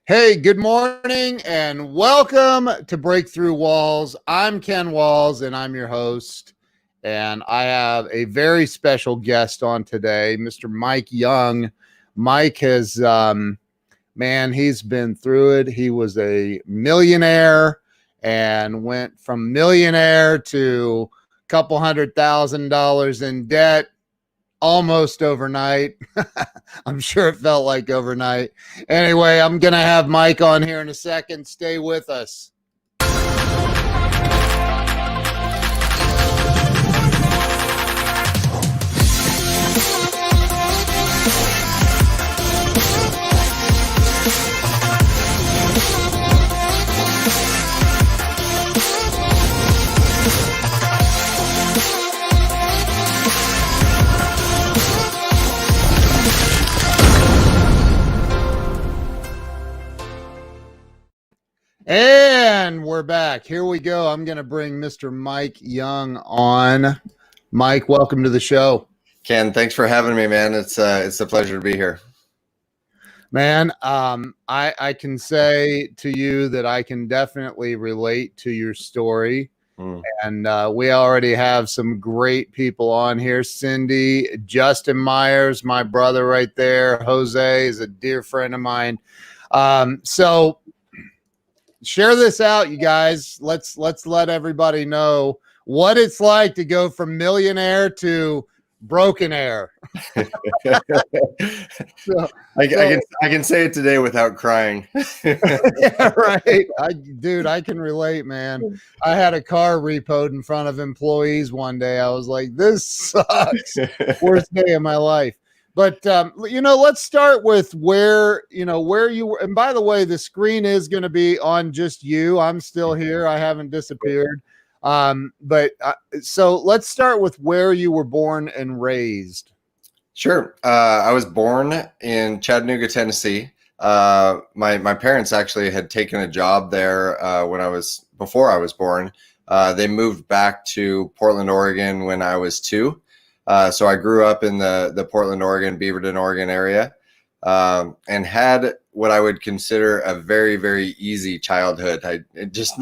Hey, good morning and welcome to Breakthrough Walls. I'm Ken Walls and I'm your host. And I have a very special guest on today, Mr. Mike Young. Mike has, he's been through it. He was a millionaire and went from millionaire to a couple $100,000 in debt almost overnight. I'm sure it felt like overnight. Anyway, I'm going to have Mike on here in a second. Stay with us. And we're back. Here we go. I'm going to bring Mr. Mike Young on. Mike, welcome to the show. Ken, thanks for having me, man. It's a pleasure to be here. Man, I can say to you that I can definitely relate to your story. And we already have some great people on here. Cindy, Justin Myers, my brother right there. Jose is a dear friend of mine. So share this out, you guys. Let's let everybody know what it's like to go from millionaire to broken air. I can say it today without crying. Yeah, right. I can relate, man. I had a car repoed in front of employees one day. I was like, this sucks. Worst day of my life. But, let's start with where you were. And by the way, the screen is going to be on just you. I'm still here. I haven't disappeared. So let's start with where you were born and raised. Sure. I was born in Chattanooga, Tennessee. My parents actually had taken a job there before I was born. They moved back to Portland, Oregon when I was 2. So I grew up in the Portland, Oregon, Beaverton, Oregon area, and had what I would consider a very, very easy childhood.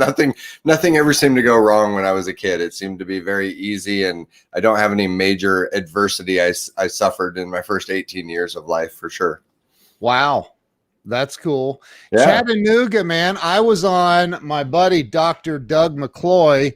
Nothing ever seemed to go wrong when I was a kid. It seemed to be very easy, and I don't have any major adversity I suffered in my first 18 years of life, for sure. Wow. That's cool. Yeah. Chattanooga, man. I was on my buddy, Dr. Doug McCloy.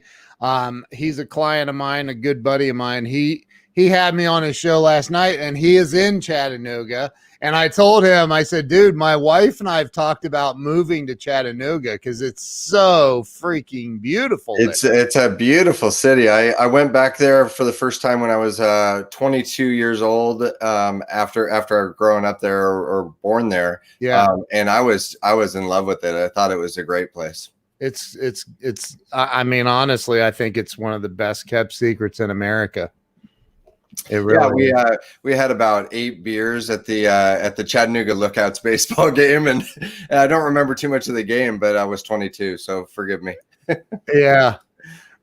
He's a client of mine, a good buddy of mine. He had me on his show last night, and he is in Chattanooga. And I told him, I said, dude, my wife and I have talked about moving to Chattanooga because it's so freaking beautiful. It's a beautiful city. I went back there for the first time when I was 22 years old, after growing up there or born there. Yeah. And I was in love with it. I thought it was a great place. I mean, honestly, I think it's one of the best kept secrets in America. It really we had about 8 beers at the Chattanooga Lookouts baseball game, and I don't remember too much of the game, but I was 22, so forgive me. Yeah.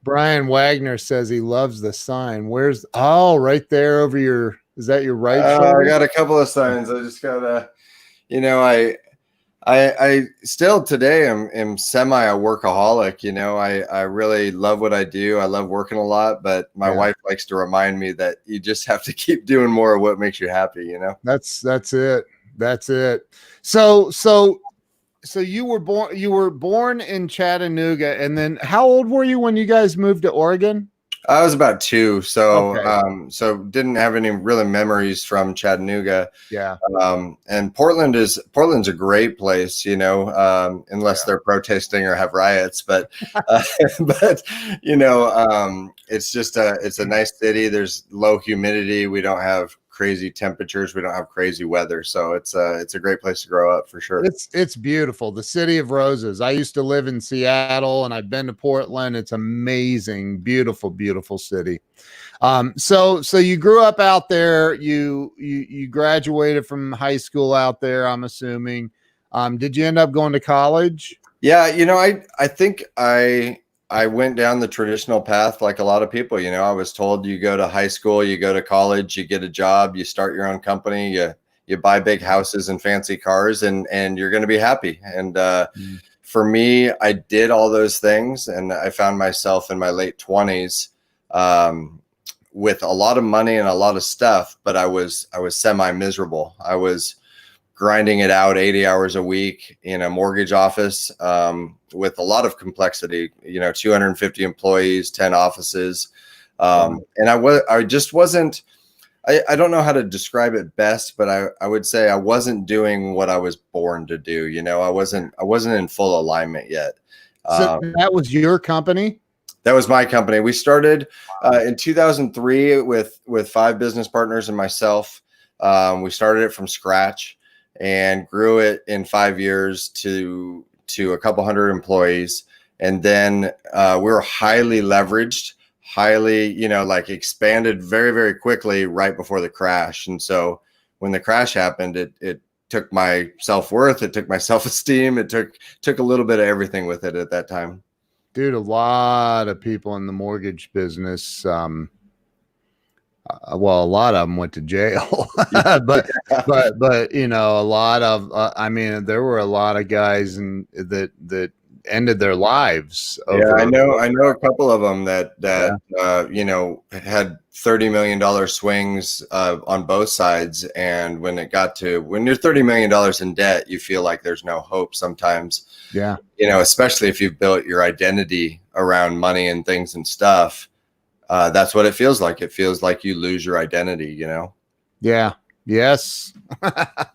Brian Wagner says he loves the sign. Right there over is that your right shoulder? I got a couple of signs. I just got I still today am semi a workaholic. I really love what I do. I love working a lot, but my wife likes to remind me that you just have to keep doing more of what makes you happy. That's it. That's it. So you were born in Chattanooga, and then how old were you when you guys moved to Oregon? I was about 2, so so didn't have any really memories from Chattanooga. Yeah. And Portland's a great place, unless they're protesting or have riots. But it's a nice city. There's low humidity. We don't have crazy temperatures. We don't have crazy weather. So it's a great place to grow up, for sure. It's beautiful. The city of roses. I used to live in Seattle, and I've been to Portland. It's amazing. Beautiful, beautiful city. So you grew up out there. You graduated from high school out there, I'm assuming. Did you end up going to college? Yeah. I think I went down the traditional path like a lot of people. I was told you go to high school, you go to college, you get a job, you start your own company, you buy big houses and fancy cars, and you're going to be happy. And for me, I did all those things, and I found myself in my late 20s with a lot of money and a lot of stuff, but I was semi-miserable. I was grinding it out 80 hours a week in a mortgage office with a lot of complexity, 250 employees, 10 offices. And I just wasn't, I don't know how to describe it best, but I would say I wasn't doing what I was born to do. I wasn't in full alignment yet. So that was your company? That was my company. We started in 2003 with 5 business partners and myself. We started it from scratch and grew it in 5 years to a couple hundred employees. And then we were highly leveraged, highly, expanded very, very quickly right before the crash. And so when the crash happened, it took my self-worth, it took my self-esteem, it took a little bit of everything with it at that time. Dude, a lot of people in the mortgage business, a lot of them went to jail, but a lot of, there were a lot of guys that ended their lives. I know a couple of them that had $30 million swings on both sides. And when you're $30 million in debt, you feel like there's no hope sometimes. Yeah. Especially if you've built your identity around money and things and stuff. That's what it feels like. It feels like you lose your identity, Yeah. Yes. I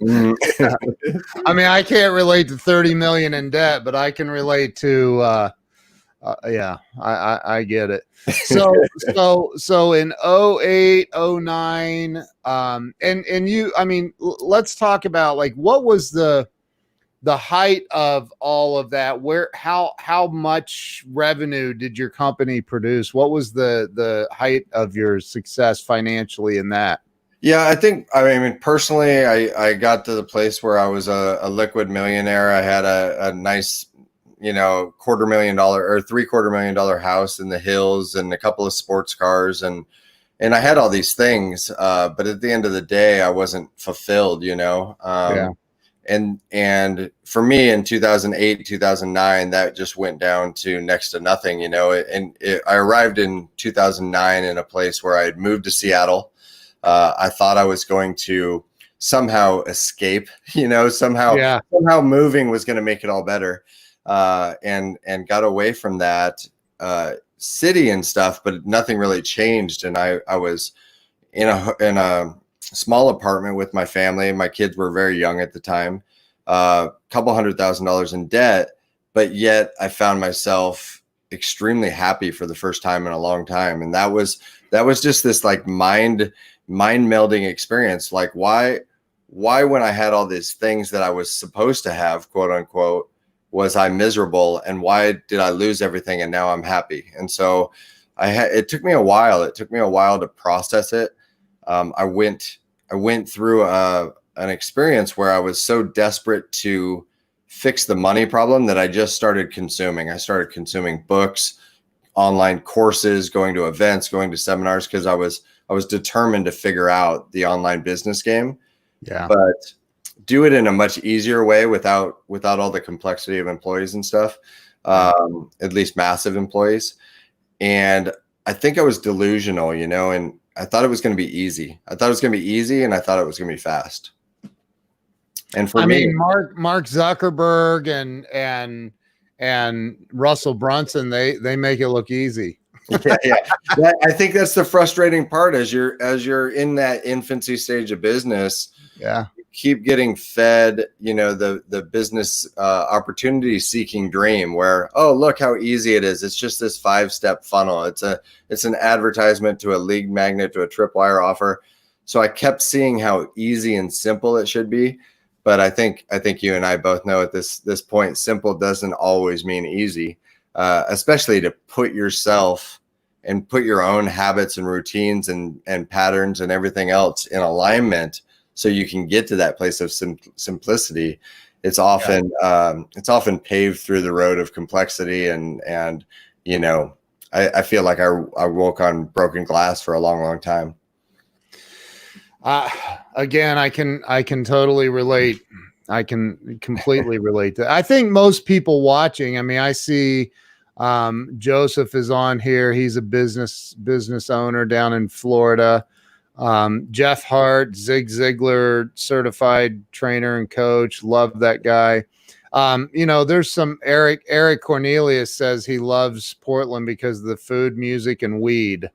can't relate to 30 million in debt, but I can relate to, I get it. So in 08, 09, and you, let's talk about what was the height of all of that? How much revenue did your company produce? What was the height of your success financially in that? Yeah, personally, I got to the place where I was a liquid millionaire. I had a nice, $250,000 or $750,000 house in the hills and a couple of sports cars. And I had all these things. But at the end of the day, I wasn't fulfilled, Yeah. And for me in 2008, 2009, that just went down to next to nothing, I arrived in 2009 in a place where I had moved to Seattle. I thought I was going to somehow escape, somehow moving was going to make it all better. And got away from that city and stuff, but nothing really changed. And I was in a small apartment with my family. My kids were very young at the time, a couple $100,000 in debt, but yet I found myself extremely happy for the first time in a long time. And that was just this mind melding experience. Why when I had all these things that I was supposed to have, quote unquote, was I miserable, and why did I lose everything and now I'm happy? And so it took me a while. It took me a while to process it. I went through an experience where I was so desperate to fix the money problem that I just started consuming. I started consuming books, online courses, going to events, going to seminars, because I was determined to figure out the online business game. Yeah. But do it in a much easier way without all the complexity of employees and stuff, at least massive employees. And I think I was delusional, and I thought it was going to be easy. I thought it was going to be easy, and I thought it was going to be fast. And for me, Mark Zuckerberg and Russell Brunson, they make it look easy. yeah. I think that's the frustrating part as you're in that infancy stage of business. Yeah. You keep getting fed, the business opportunity seeking dream where, oh, look how easy it is. It's just this 5-step funnel. It's an advertisement to a lead magnet to a tripwire offer. So I kept seeing how easy and simple it should be. But I think you and I both know at this point, simple doesn't always mean easy, especially to put yourself and put your own habits and routines and patterns and everything else in alignment so you can get to that place of simplicity. It's often paved through the road of complexity and I feel like I woke on broken glass for a long, long time. Again, I can totally relate. I can completely relate to. I think most people watching. I mean, I see Joseph is on here. He's a business owner down in Florida. Jeff Hart, Zig Ziglar, certified trainer and coach. Love that guy. There's some Eric Cornelius says he loves Portland because of the food, music, and weed.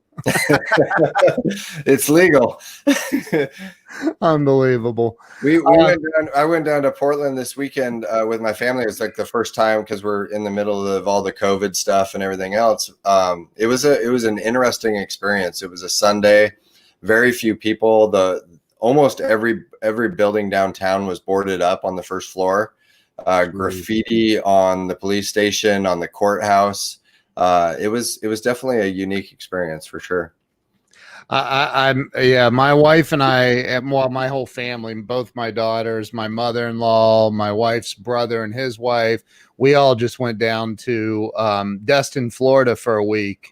It's legal. Unbelievable. I went down to Portland this weekend with my family. It's like the first time because we're in the middle of all the COVID stuff and everything else. It was an interesting experience. It was a Sunday, very few people. Almost every building downtown was boarded up on the first floor. Graffiti on the police station, on the courthouse. It was definitely a unique experience for sure. My wife and I, well, my whole family, both my daughters, my mother-in-law, my wife's brother and his wife, we all just went down to Destin, Florida for a week.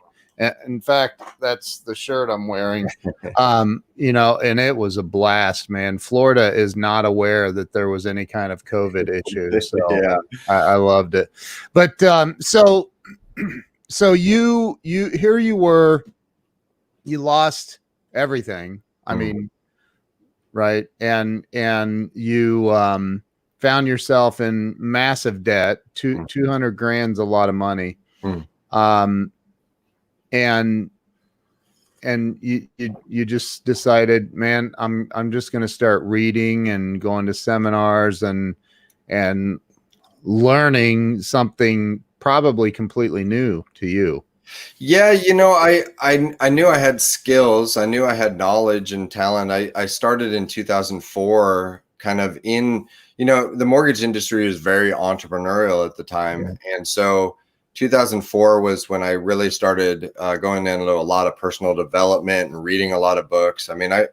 In fact, that's the shirt I'm wearing. And it was a blast, man. Florida is not aware that there was any kind of COVID issue. So yeah. I loved it. But so you here you were, you lost everything. I mean, right. And you found yourself in massive debt. 200 grand's a lot of money. And you just decided, man, I'm just going to start reading and going to seminars and learning something probably completely new to you. Yeah, I knew I had skills. I knew I had knowledge and talent. I started in 2004, kind of in, the mortgage industry was very entrepreneurial at the time. Yeah. And so 2004 was when I really started going into a lot of personal development and reading a lot of books. I mean, I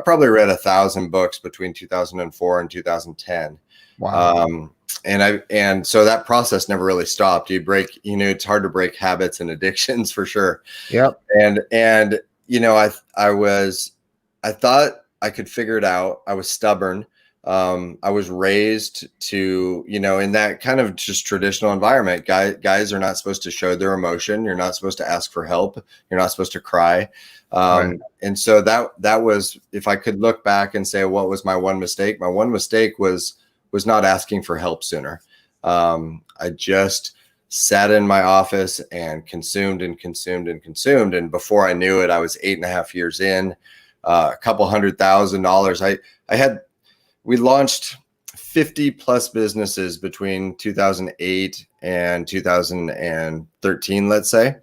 probably read 1,000 books between 2004 and 2010. Wow. And so that process never really stopped. It's hard to break habits and addictions for sure. Yep. And I thought I could figure it out. I was stubborn. I was raised to, in that kind of just traditional environment. Guys are not supposed to show their emotion. You're not supposed to ask for help. You're not supposed to cry. Right. And so that was, if I could look back and say, what was my one mistake? My one mistake was not asking for help sooner. I just sat in my office and consumed. And before I knew it, I was 8.5 years in, a couple $100,000. We launched 50 plus businesses between 2008 and 2013, let's say.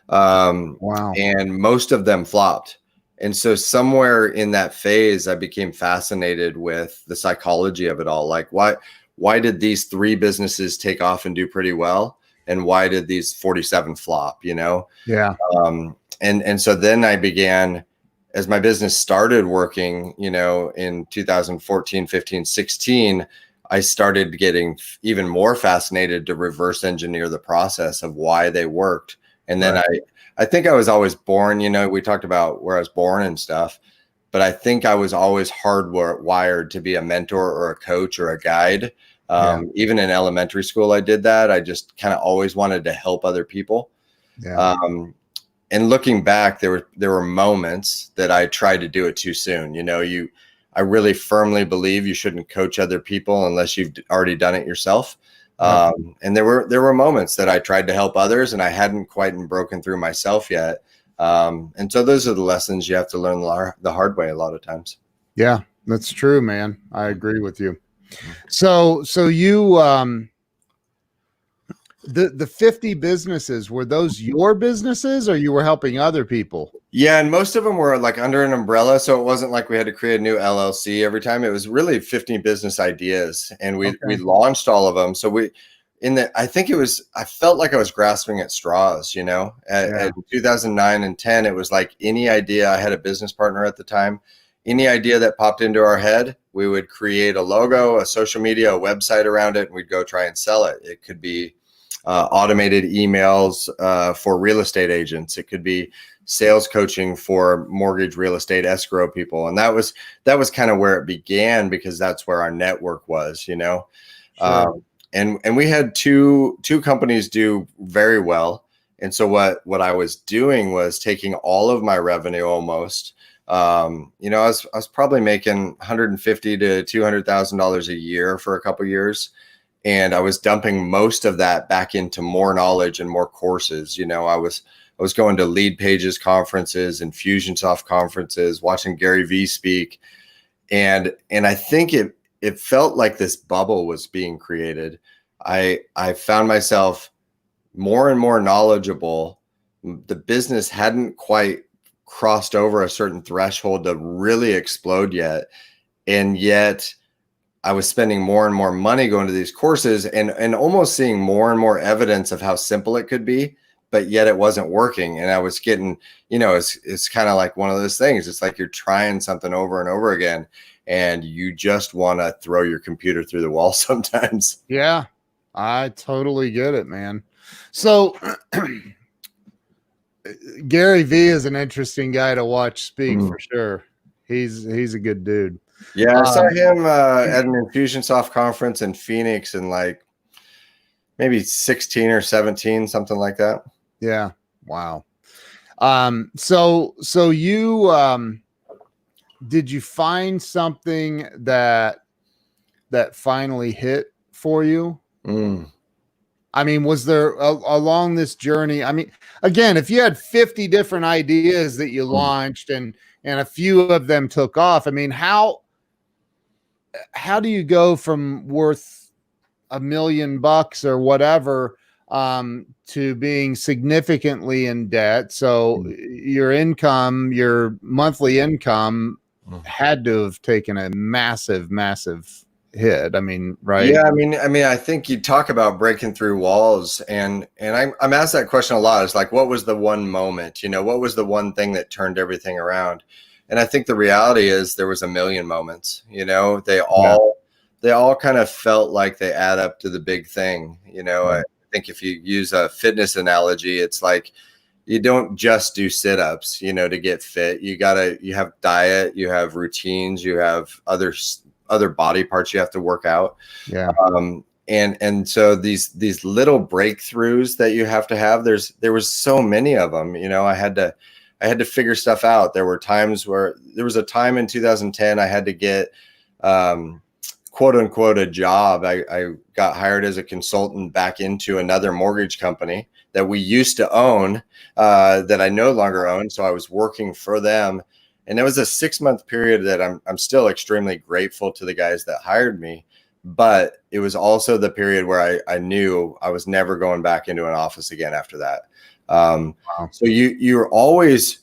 Wow. And most of them flopped. And so somewhere in that phase, I became fascinated with the psychology of it all. Like, why did these 3 businesses take off and do pretty well? And why did these 47 flop, Yeah. And so then I began, as my business started working, in 2014, 15, 16, I started getting even more fascinated to reverse engineer the process of why they worked. And then right. I think I was always born, we talked about where I was born and stuff, but I think I was always hardwired to be a mentor or a coach or a guide. Even in elementary school, I did that. I just kind of always wanted to help other people. Yeah. And looking back, there were moments that I tried to do it too soon. I really firmly believe you shouldn't coach other people unless you've already done it yourself. And there were moments that I tried to help others and I hadn't quite broken through myself yet. And so those are the lessons you have to learn the hard way a lot of times. Yeah, that's true, man. I agree with you. So you, the 50 businesses, were those your businesses or you were helping other people? Yeah. And most of them were like under an umbrella. So it wasn't like we had to create a new LLC every time. It was really 50 business ideas and we launched all of them. So I felt like I was grasping at straws, at 2009 and 10, it was like any idea. I had a business partner at the time, any idea that popped into our head, we would create a logo, a social media, a website around it, and we'd go try and sell it. It could be automated emails for real estate agents. It could be sales coaching for mortgage, real estate, escrow people. And that was kind of where it began, because that's where our network was, you know. Sure. And we had two companies do very well. And so what I was doing was taking all of my revenue almost. You know, I was probably making $150,000 to $200,000 a year for a couple of years. And I was dumping most of that back into more knowledge and more courses. You know, I was going to Lead Pages conferences and Fusionsoft conferences, watching Gary Vee speak. And I think it felt like this bubble was being created. I found myself more and more knowledgeable. The business hadn't quite crossed over a certain threshold to really explode yet. And yet I was spending more and more money going to these courses and almost seeing more and more evidence of how simple it could be, but yet it wasn't working. And I was getting, you know, it's kind of like one of those things. It's like you're trying something over and over again, and you just want to throw your computer through the wall sometimes. Yeah, I totally get it, man. So Gary Vee is an interesting guy to watch speak for sure. He's a good dude. Yeah, I saw him at an Infusionsoft conference in Phoenix in like maybe 16 or 17, something like that. Yeah. Wow. So you did you find something that finally hit for you? I mean, was there along this journey? I mean, again, if you had 50 different ideas that you launched and a few of them took off, I mean, how do you go from worth $1 million or whatever to being significantly in debt? So your income, your monthly income had to have taken a massive hit. I mean, right? Yeah, I mean, I think you talk about breaking through walls, and I'm asked that question a lot. It's like, what was the one moment? You know, what was the one thing that turned everything around? And I think the reality is there was a million moments. You know, they all kind of felt like they add up to the big thing. You know, I think if you use a fitness analogy, it's like you don't just do sit-ups, you know, to get fit. You have diet, you have routines, you have other body parts you have to work out. Yeah. And so these little breakthroughs that you have to have, there was so many of them. You know, I had to figure stuff out. There were times where there was a time in 2010 I had to get quote unquote a job. I got hired as a consultant back into another mortgage company that we used to own, that I no longer own. So I was working for them. And it was a 6-month period that I'm still extremely grateful to the guys that hired me. But it was also the period where I knew I was never going back into an office again after that. Wow. So you're always,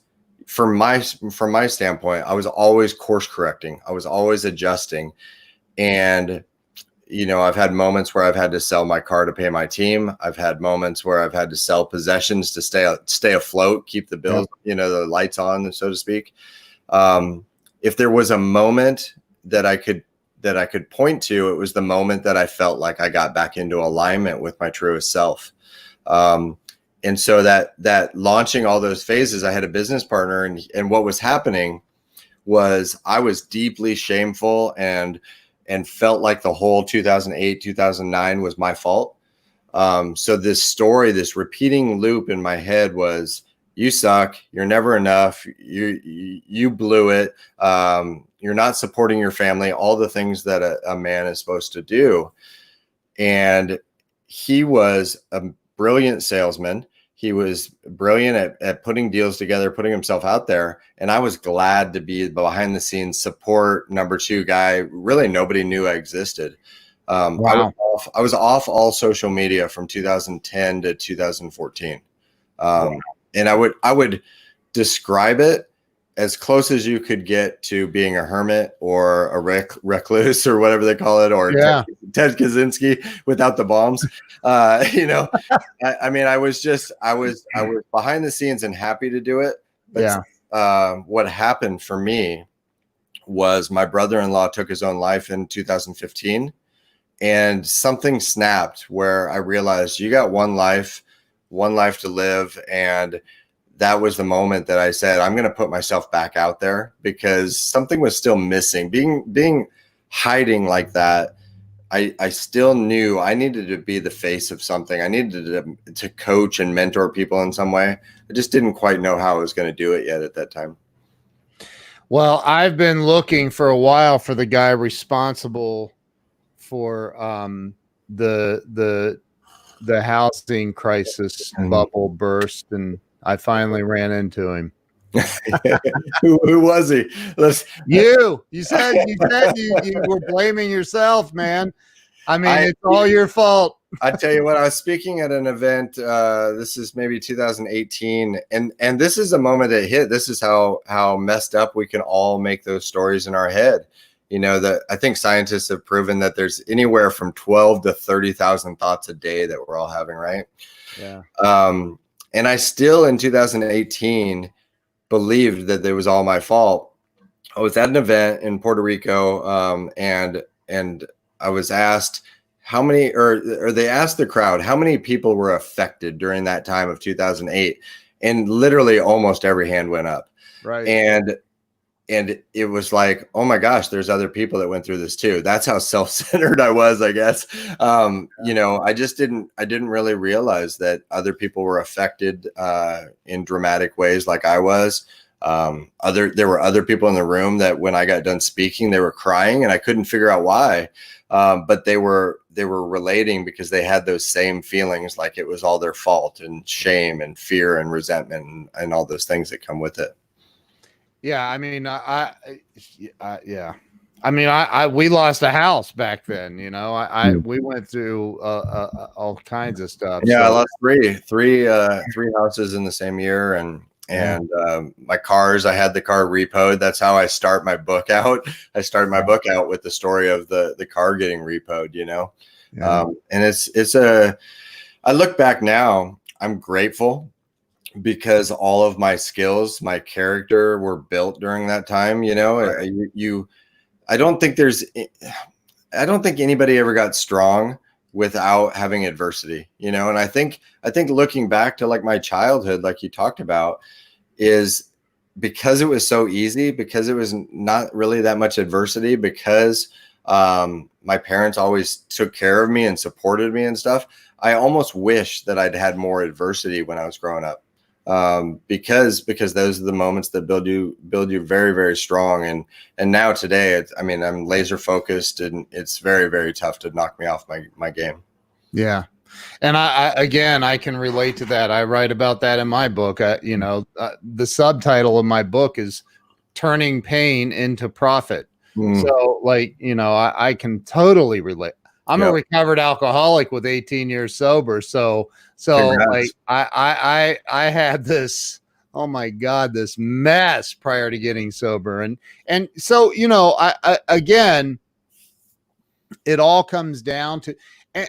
from my standpoint, I was always course correcting. I was always adjusting. And, you know, I've had moments where I've had to sell my car to pay my team. I've had moments where I've had to sell possessions to stay afloat, keep the bills, you know, the lights on, so to speak. If there was a moment that I could point to, it was the moment that I felt like I got back into alignment with my truest self. And so that launching all those phases, I had a business partner, and what was happening was I was deeply shameful and felt like the whole 2008, 2009 was my fault. So this repeating loop in my head was, you suck. You're never enough. You blew it. You're not supporting your family, all the things that a man is supposed to do. And he was a brilliant salesman. He was brilliant at putting deals together, putting himself out there. And I was glad to be behind the scenes support number 2 guy. Really, nobody knew I existed. Wow. I was off all social media from 2010 to 2014. Wow. And I would describe it as close as you could get to being a hermit or a recluse or whatever they call it, or Ted Kaczynski without the bombs. You know, I mean, I was behind the scenes and happy to do it. But what happened for me was my brother-in-law took his own life in 2015, and something snapped where I realized you got one life to live, and that was the moment that I said, I'm going to put myself back out there, because something was still missing. Being hiding like that, I still knew I needed to be the face of something. I needed to coach and mentor people in some way. I just didn't quite know how I was going to do it yet at that time. Well, I've been looking for a while for the guy responsible for the housing crisis bubble burst, and I finally ran into him. Who was he? You said you were blaming yourself, man. I mean, it's all your fault. I tell you what, I was speaking at an event. This is maybe 2018, and this is a moment that hit. This is how messed up we can all make those stories in our head. You know, that I think scientists have proven that there's anywhere from 12 to 30,000 thoughts a day that we're all having, right? Yeah. And I still, in 2018, believed that it was all my fault. I was at an event in Puerto Rico, and I was asked how many, or they asked the crowd how many people were affected during that time of 2008, and literally almost every hand went up. Right. And it was like, oh my gosh, there's other people that went through this too. That's how self-centered I was, I guess. You know, I didn't really realize that other people were affected in dramatic ways like I was. There were other people in the room that when I got done speaking, they were crying, and I couldn't figure out why. But they were relating because they had those same feelings, like it was all their fault, and shame and fear and resentment and all those things that come with it. Yeah, I mean, yeah. I mean, we lost a house back then. You know, we went through all kinds of stuff. Yeah, so I lost three houses in the same year, and my cars. I had the car repoed. That's how I start my book out. I started my book out with the story of the car getting repoed. You know, and I look back now, I'm grateful, because all of my skills, my character were built during that time. You know, I don't think anybody ever got strong without having adversity, you know? And I think looking back to like my childhood, like you talked about, is because it was so easy, because it was not really that much adversity, because my parents always took care of me and supported me and stuff. I almost wish that I'd had more adversity when I was growing up. Because those are the moments that build you very, very strong. And now today, I'm laser focused, and it's very, very tough to knock me off my game. Yeah. And I can relate to that. I write about that in my book. The subtitle of my book is Turning Pain into Profit. So like, you know, I can totally relate. I'm a recovered alcoholic with 18 years sober. So congrats. Like I had this, oh my God, this mess prior to getting sober. And so, you know, I again, it all comes down to,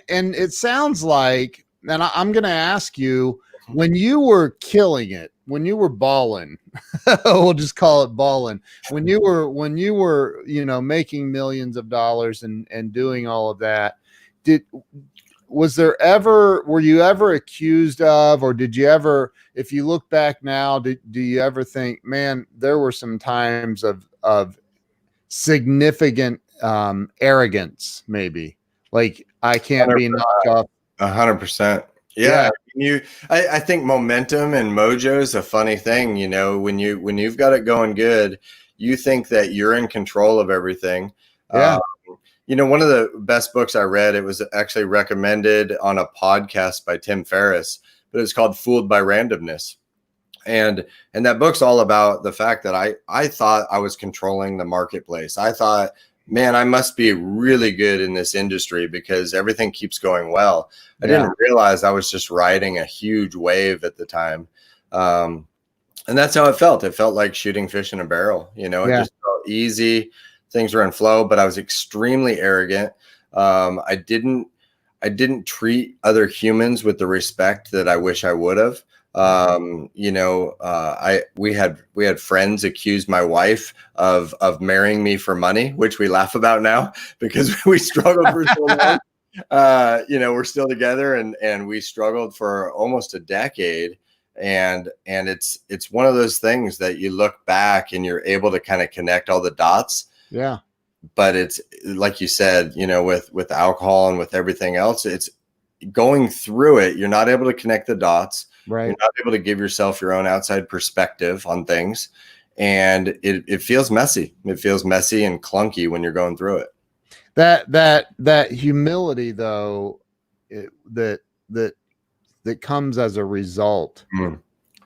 and it sounds like, and I'm going to ask you, when you were killing it, when you were balling, we'll just call it balling, when you were, you know, making millions of dollars and doing all of that, were you ever accused of, or did you ever, if you look back now, do you ever think, man, there were some times of significant arrogance, maybe, like I can't 100%. Be knocked off? 100%. Yeah. I think momentum and mojo is a funny thing. You know, when you've got it going good, you think that you're in control of everything. Yeah. You know, one of the best books I read, it was actually recommended on a podcast by Tim Ferriss, but it's called Fooled by Randomness. And that book's all about the fact that I thought I was controlling the marketplace. I thought, man, I must be really good in this industry because everything keeps going well. I didn't realize I was just riding a huge wave at the time. And that's how it felt. It felt like shooting fish in a barrel. You know, it just felt easy. Things were in flow, but I was extremely arrogant. I didn't treat other humans with the respect that I wish I would have. You know, we had friends accuse my wife of marrying me for money, which we laugh about now because we struggled for so long. You know, we're still together, and we struggled for almost a decade. And it's one of those things that you look back and you're able to kind of connect all the dots. Yeah. But it's like you said, with alcohol and with everything else, it's going through it. You're not able to connect the dots. Right. You're not able to give yourself your own outside perspective on things. And it feels messy. It feels messy and clunky when you're going through it. That humility, though, that comes as a result,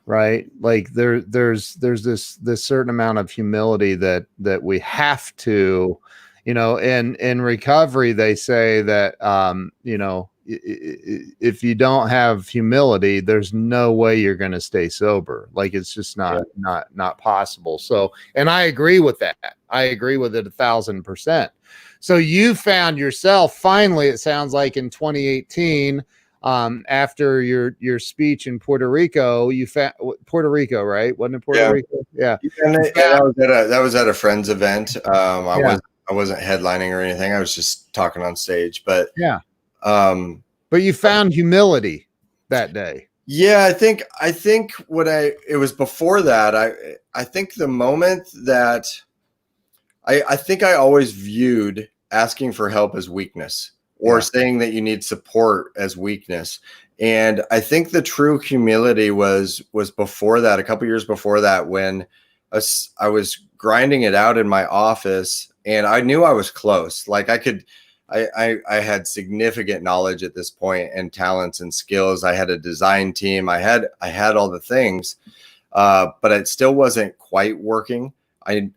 right? Like there's this certain amount of humility that we have to, in recovery, they say that, if you don't have humility, there's no way you're going to stay sober. Like it's just not possible. So, and I agree with that. I agree with it 1,000%. So you found yourself finally, it sounds like in 2018, after your speech in Puerto Rico, you found Puerto Rico, right? Wasn't it Puerto Rico? Yeah. And that was at a friend's event. I wasn't headlining or anything. I was just talking on stage, but but you found humility that day. Yeah, I think it was before that. I think the moment that I think I always viewed asking for help as weakness, or saying that you need support as weakness. And I think the true humility was before that, a couple years before that, when I was grinding it out in my office, and I knew I was close. Like I had significant knowledge at this point, and talents and skills. I had a design team. I had all the things, but it still wasn't quite working. I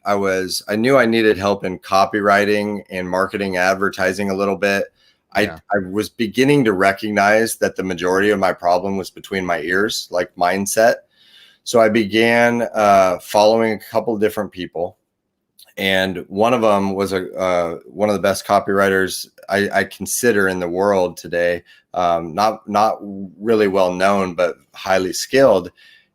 knew I needed help in copywriting and marketing, advertising a little bit. I was beginning to recognize that the majority of my problem was between my ears, like mindset. So I began following a couple of different people. And one of them was one of the best copywriters I consider in the world today. Not really well known, but highly skilled.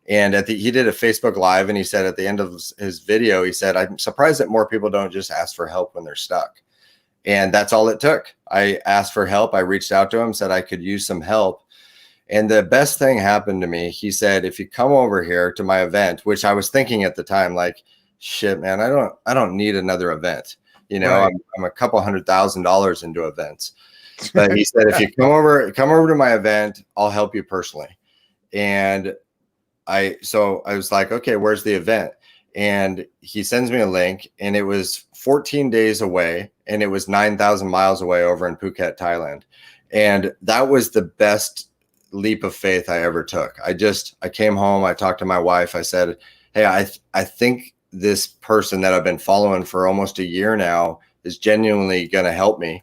And he did a Facebook Live, and he said at the end of his video, he said, "I'm surprised that more people don't just ask for help when they're stuck." And that's all it took. I asked for help. I reached out to him, said I could use some help. And the best thing happened to me. He said, "If you come over here to my event," which I was thinking at the time, like, shit, man, I don't need another event. Right. I'm a couple $100,000 into events. But he said, "If you come over to my event, I'll help you personally." And so I was like, "Okay, where's the event?" And he sends me a link, and it was 14 days away, and it was 9,000 miles away over in Phuket, Thailand. And that was the best leap of faith I ever took. I came home, I talked to my wife. I said, "Hey, I think this person that I've been following for almost a year now is genuinely going to help me.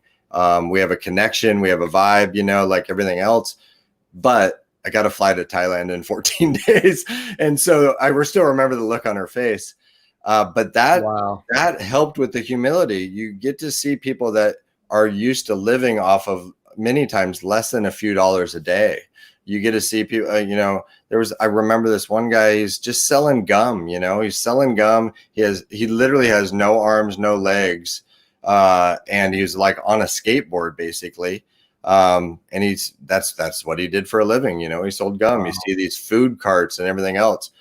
We have a connection, we have a vibe, like everything else, but I got to fly to Thailand in 14 days. And so I still remember the look on her face. But that helped with the humility. You get to see people that are used to living off of many times less than a few dollars a day. You get to see people, I remember this one guy, he's just selling gum, he's selling gum. He literally has no arms, no legs. And he was like on a skateboard basically. And that's what he did for a living. He sold gum. Wow. You see these food carts and everything else.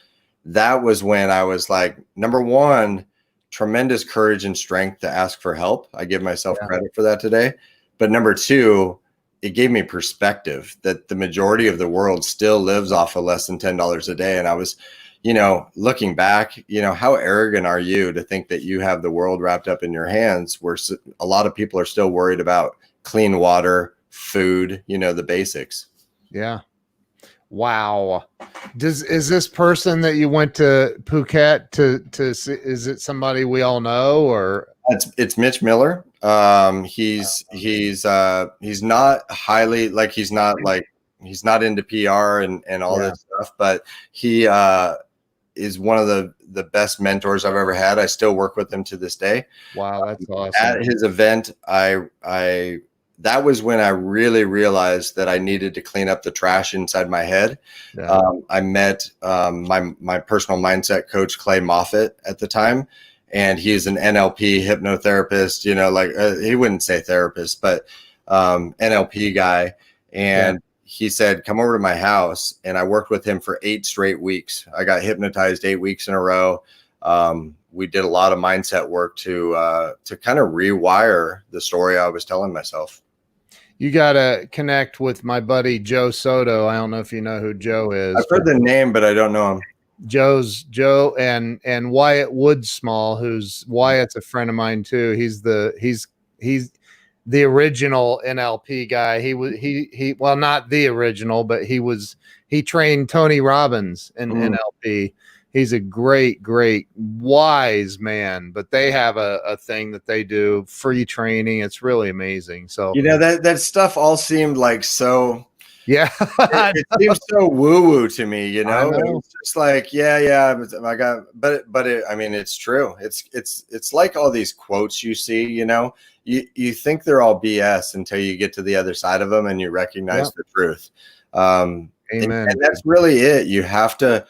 That was when I was like, number one, tremendous courage and strength to ask for help. I give myself credit for that today. But number two, it gave me perspective that the majority of the world still lives off of less than $10 a day. And I was, looking back, how arrogant are you to think that you have the world wrapped up in your hands, where a lot of people are still worried about clean water, food, the basics. Yeah. Wow. Is this person that you went to Phuket to see, is it somebody we all know, or? It's Mitch Miller. He's not highly, like, he's not into PR and all this stuff, but he is one of the best mentors I've ever had. I still work with him to this day. Wow, that's awesome. At his event, that was when I really realized that I needed to clean up the trash inside my head. Yeah. I met my personal mindset coach, Clay Moffitt, at the time, and he's an NLP hypnotherapist, he wouldn't say therapist, but NLP guy. And he said, come over to my house. And I worked with him for 8 straight weeks. I got hypnotized 8 weeks in a row. We did a lot of mindset work to kind of rewire the story I was telling myself. You got to connect with my buddy Joe Soto. I don't know if you know who Joe is. I've heard the name, but I don't know him. Joe and Wyatt Woodsmall, Wyatt's a friend of mine too. He's the original NLP guy. He well, not the original, but he trained Tony Robbins in NLP. He's a great wise man, but they have a thing that they do, free training. It's really amazing. So, that stuff all seemed like so, yeah, it seems so woo to me, know. It's just like, yeah, it's true. It's like all these quotes you see, you think they're all BS until you get to the other side of them and you recognize the truth. Amen. And that's really it. You have to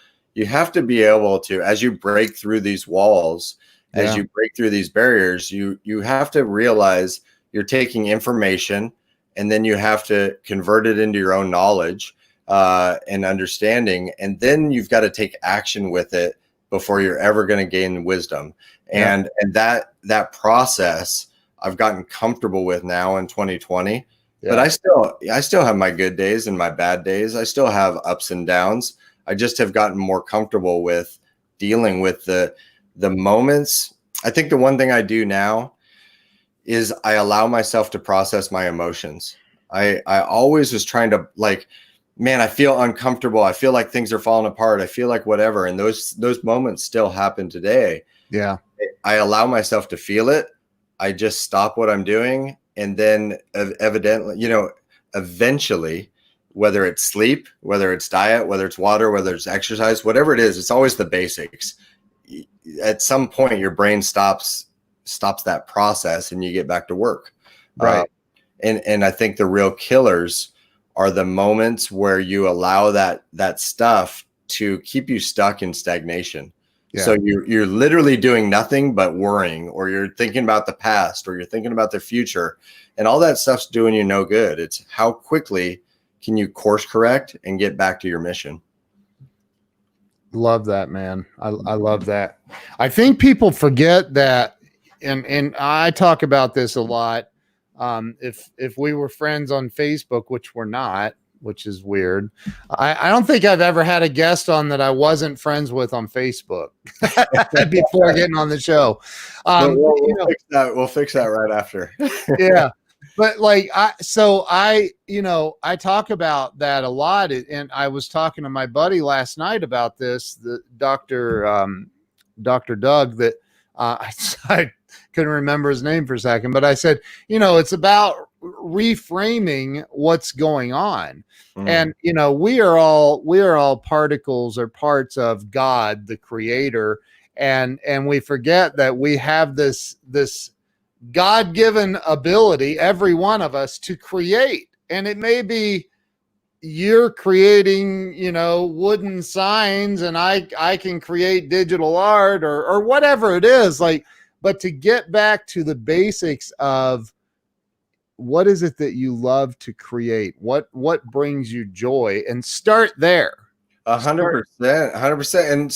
be able to, as you break through these walls, as you break through these barriers, you have to realize you're taking information, and then you have to convert it into your own knowledge and understanding. And then you've got to take action with it before you're ever going to gain wisdom. And that process I've gotten comfortable with now in 2020. But I still have my good days and my bad days. I still have ups and downs. I just have gotten more comfortable with dealing with the moments. I think the one thing I do now is I allow myself to process my emotions. I always was trying to, like, man, I feel uncomfortable. I feel like things are falling apart. I feel like whatever. And those moments still happen today. Yeah. I allow myself to feel it. I just stop what I'm doing. And then eventually, whether it's sleep, whether it's diet, whether it's water, whether it's exercise, whatever it is, it's always the basics. At some point, your brain stops that process and you get back to work. Right. And I think the real killers are the moments where you allow that stuff to keep you stuck in stagnation. Yeah. So you're literally doing nothing but worrying, or you're thinking about the past, or you're thinking about the future, and all that stuff's doing you no good. It's how quickly can you course correct and get back to your mission? Love that, man. I love that. I think people forget that, and I talk about this a lot. If we were friends on Facebook, which we're not, which is weird. I don't think I've ever had a guest on that I wasn't friends with on Facebook before getting on the show. We'll fix that right after. Yeah. But like, I talk about that a lot. And I was talking to my buddy last night about this, the Dr. Doug, that I couldn't remember his name for a second, but I said, it's about reframing what's going on. And, we are all particles or parts of God, the creator. And we forget that we have this God-given ability, every one of us, to create. And it may be you're creating, wooden signs, and I can create digital art or whatever it is, but to get back to the basics of what is it that you love to create? What brings you joy? And start there. 100%. And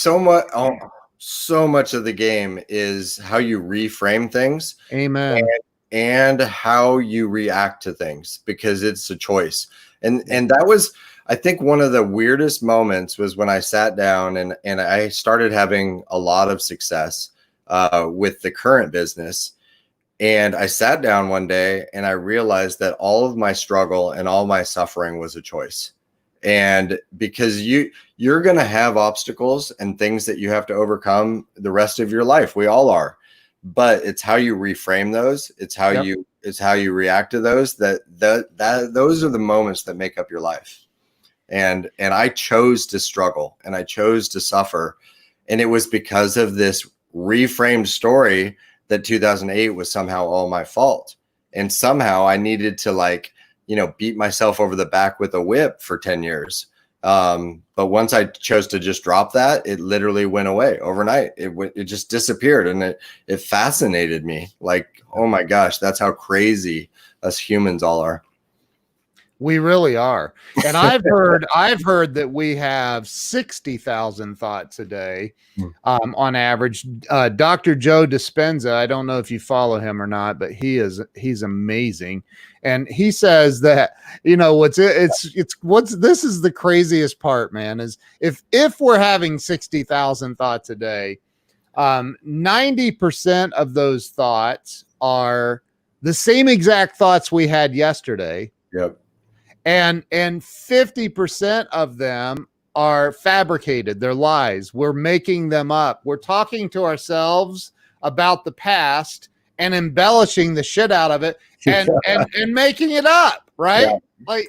so much of the game is how you reframe things. Amen. And how you react to things, because it's a choice. And that was, I think, one of the weirdest moments was when I sat down and I started having a lot of success with the current business. And I sat down one day and I realized that all of my struggle and all my suffering was a choice. And because you're going to have obstacles and things that you have to overcome the rest of your life. We all are. But it's how you reframe those. It's how you react to those. Those are the moments that make up your life. And I chose to struggle and I chose to suffer. And it was because of this reframed story that 2008 was somehow all my fault. And somehow I needed to beat myself over the back with a whip for 10 years. But once I chose to just drop that, it literally went away overnight. It just disappeared, and it fascinated me. Like, oh my gosh, that's how crazy us humans all are. We really are. And I've heard that we have 60,000 thoughts a day on average. Dr. Joe Dispenza, I don't know if you follow him or not, but he's amazing. And he says that, this is the craziest part, man, is if we're having 60,000 thoughts a day, 90% of those thoughts are the same exact thoughts we had yesterday. Yep. And 50% of them are fabricated. They're lies. We're making them up. We're talking to ourselves about the past and embellishing the shit out of it and making it up, right? Yeah.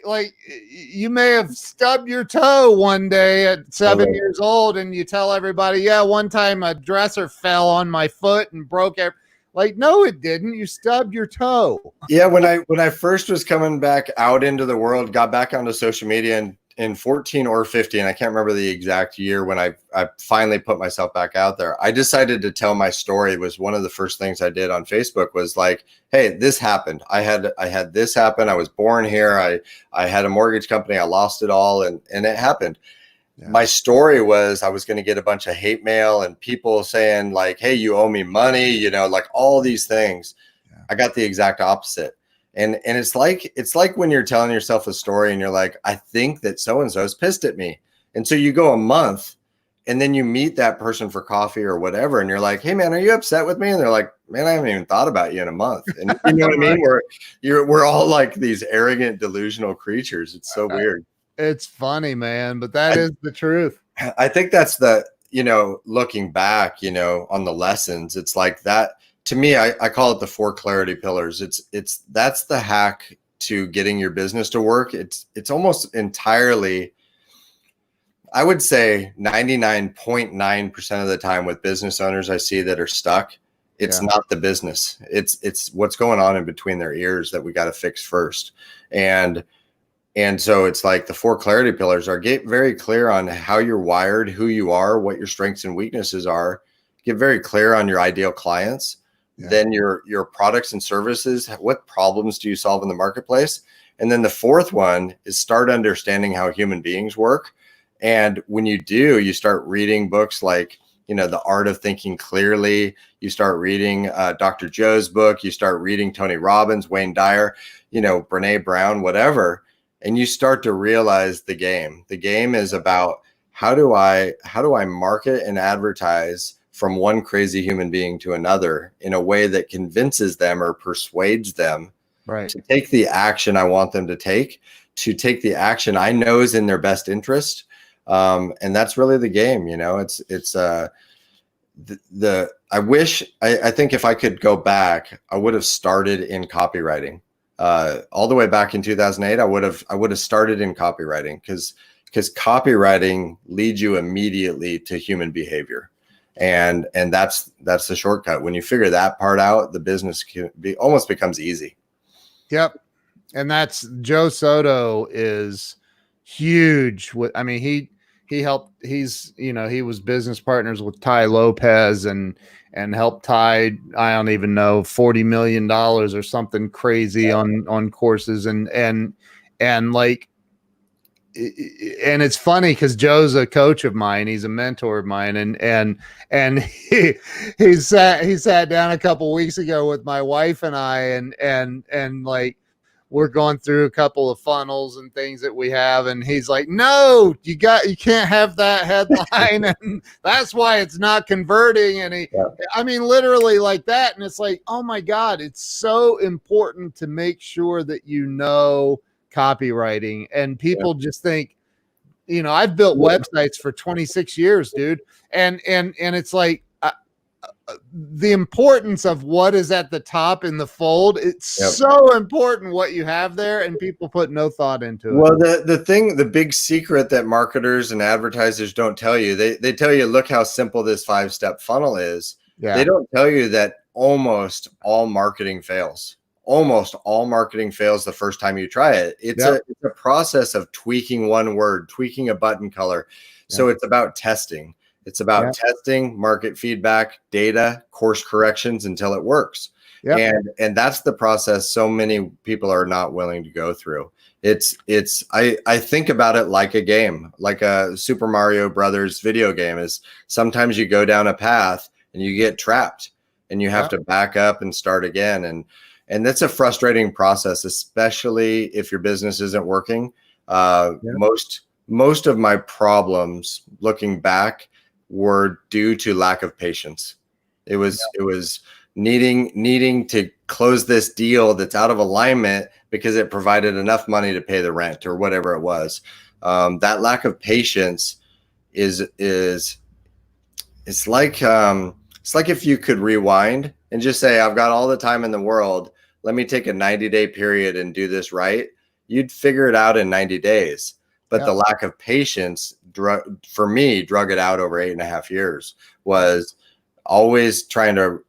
Like you may have stubbed your toe one day at 7 years old and you tell everybody, yeah, one time a dresser fell on my foot and broke everything. Like, no, it didn't. You stubbed your toe. Yeah, when I first was coming back out into the world, got back onto social media in 14 or 15, I can't remember the exact year when I finally put myself back out there. I decided to tell my story. It was one of the first things I did on Facebook was like, hey, this happened. I had this happen. I was born here. I had a mortgage company. I lost it all, and it happened. Yeah. My story was I was going to get a bunch of hate mail and people saying like, hey, you owe me money, like all these things. Yeah. I got the exact opposite. And it's like when you're telling yourself a story and you're like, I think that so-and-so's pissed at me. And so you go a month and then you meet that person for coffee or whatever. And you're like, hey man, are you upset with me? And they're like, man, I haven't even thought about you in a month. And you know what I mean? We're all like these arrogant, delusional creatures. It's so weird. It's funny, man, but that is the truth. I think that's looking back, on the lessons, it's like that. To me, I call it the 4 clarity pillars. That's the hack to getting your business to work. It's almost entirely, I would say 99.9% of the time with business owners I see that are stuck, it's not the business. It's what's going on in between their ears that we got to fix first. And so it's like the 4 clarity pillars are get very clear on how you're wired, who you are, what your strengths and weaknesses are, get very clear on your ideal clients, then your products and services, what problems do you solve in the marketplace? And then the 4th one is start understanding how human beings work. And when you do, you start reading books like, The Art of Thinking Clearly. You start reading Dr. Joe's book. You start reading Tony Robbins, Wayne Dyer, Brene Brown, whatever. And you start to realize the game. The game is about how do I market and advertise from one crazy human being to another in a way that convinces them or persuades them to take the action I want them to take the action I know is in their best interest. And that's really the game. I think if I could go back, I would have started in copywriting. All the way back in 2008, I would have started in copywriting because copywriting leads you immediately to human behavior. And that's the shortcut. When you figure that part out, the business almost becomes easy. Yep. And that's Joe Soto is huge. He helped, he was business partners with Ty Lopez and helped Ty, I don't even know, $40 million or something crazy on courses. And it's funny because Joe's a coach of mine. He's a mentor of mine. And he sat down a couple weeks ago with my wife and I, and like, we're going through a couple of funnels and things that we have. And he's like, no, you can't have that headline. And that's why it's not converting. And literally like that. And it's like, oh my God, it's so important to make sure that copywriting. And people just think, I've built websites for 26 years, dude. And it's like, the importance of what is at the top in the fold. It's so important what you have there, and people put no thought into it. Well, the big secret that marketers and advertisers don't tell you, they tell you, look how simple this 5-step funnel is. Yeah. They don't tell you that almost all marketing fails. Almost all marketing fails the first time you try it. It's a process of tweaking one word, tweaking a button color. So it's about testing. It's about testing, market feedback, data, course corrections until it works. And that's the process so many people are not willing to go through. I think about it like a game, like a Super Mario Brothers video game. Is sometimes you go down a path and you get trapped and you have to back up and start again. And that's a frustrating process, especially if your business isn't working. Most of my problems looking back were due to lack of patience. It was needing to close this deal that's out of alignment because it provided enough money to pay the rent or whatever it was. That lack of patience is it's like if you could rewind and just say, I've got all the time in the world. Let me take a 90-day period and do this right. You'd figure it out in 90 days. But the lack of patience for me drug it out over 8.5 years. Was always trying to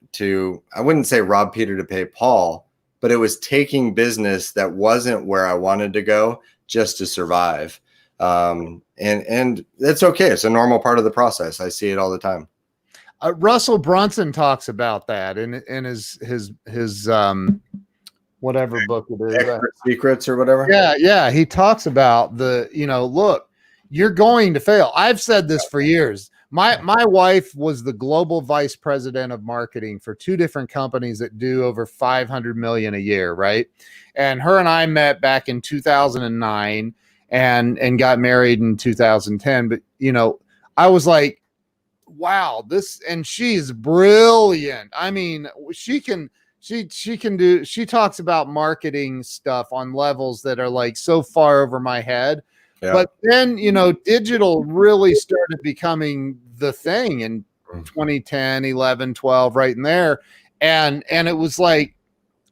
I wouldn't say rob Peter to pay Paul, but it was taking business that wasn't where I wanted to go just to survive. And it's okay. It's a normal part of the process. I see it all the time. Russell Brunson talks about that in his whatever book it is, Secrets or whatever. Yeah. He talks about look, you're going to fail. I've said this for years. My wife was the global vice president of marketing for 2 different companies that do over 500 million a year, right? And her and I met back in 2009 and got married in 2010. But I was like, wow, and she's brilliant. I mean, she talks about marketing stuff on levels that are like so far over my head. Yeah. But then, digital really started becoming the thing in 2010, 11, 12, right in there. And it was like,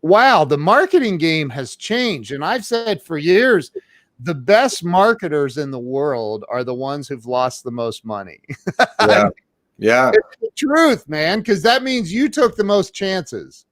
wow, the marketing game has changed. And I've said for years, the best marketers in the world are the ones who've lost the most money. Yeah. It's the truth, man, because that means you took the most chances.